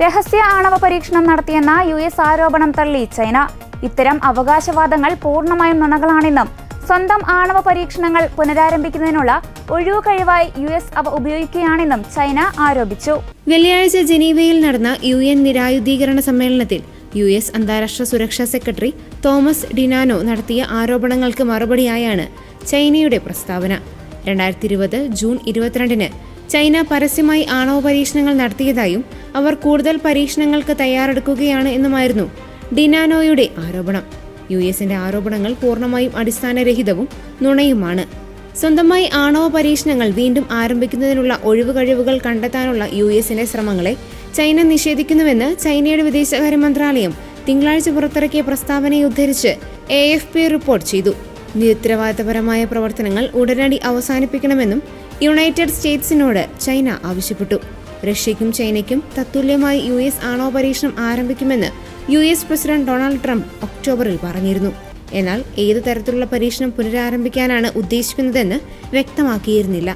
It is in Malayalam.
രഹസ്യ ആണവ പരീക്ഷണം നടത്തിയെന്ന US ആരോപണം തള്ളി ചൈന. ഇത്തരം അവകാശവാദങ്ങൾ പൂർണ്ണമായും നുണകളാണെന്നും സ്വന്തം ആണവ പരീക്ഷണങ്ങൾ പുനരാരംഭിക്കുന്നതിനുള്ള ഒഴിവു കഴിവായി US അവ ഉപയോഗിക്കുകയാണെന്നും ചൈന ആരോപിച്ചു. വെള്ളിയാഴ്ച ജനീവയിൽ നടന്ന UN നിരായുധീകരണ സമ്മേളനത്തിൽ US അന്താരാഷ്ട്ര സുരക്ഷാ സെക്രട്ടറി തോമസ് ഡിനാനോ നടത്തിയ ആരോപണങ്ങൾക്ക് മറുപടിയായാണ് ചൈനയുടെ പ്രസ്താവന. 2020 ജൂൺ 22-ന് ചൈന പരസ്യമായി ആണവ പരീക്ഷണങ്ങൾ നടത്തിയതായും അവർ കൂടുതൽ പരീക്ഷണങ്ങൾക്ക് തയ്യാറെടുക്കുകയാണ് എന്നുമായിരുന്നു ഡിനാനോയുടെ ആരോപണം. USന്റെ ആരോപണങ്ങൾ പൂർണ്ണമായും അടിസ്ഥാനരഹിതവും നുണയുമാണ്. സ്വന്തമായി ആണവ പരീക്ഷണങ്ങൾ വീണ്ടും ആരംഭിക്കുന്നതിനുള്ള ഒഴിവുകഴിവുകൾ കണ്ടെത്താനുള്ള USന്റെ ശ്രമങ്ങളെ ചൈന നിഷേധിക്കുന്നുവെന്ന് ചൈനയുടെ വിദേശകാര്യ മന്ത്രാലയം തിങ്കളാഴ്ച പുറത്തിറക്കിയ പ്രസ്താവനയെ ഉദ്ധരിച്ച് AFP റിപ്പോർട്ട് ചെയ്തു. നിരുത്തരവാദിത്തപരമായ പ്രവർത്തനങ്ങൾ ഉടനടി അവസാനിപ്പിക്കണമെന്നും യുണൈറ്റഡ് സ്റ്റേറ്റ്സിനോട് ചൈന ആവശ്യപ്പെട്ടു. റഷ്യയ്ക്കും ചൈനയ്ക്കും തത്തുല്യമായി US ആണവ പരീക്ഷണം ആരംഭിക്കുമെന്ന് US പ്രസിഡന്റ് ഡൊണാൾഡ് ട്രംപ് ഒക്ടോബറിൽ പറഞ്ഞിരുന്നു. എന്നാൽ ഏത് തരത്തിലുള്ള പരീക്ഷണം പുനരാരംഭിക്കാനാണ് ഉദ്ദേശിക്കുന്നതെന്ന് വ്യക്തമാക്കിയിരുന്നില്ല.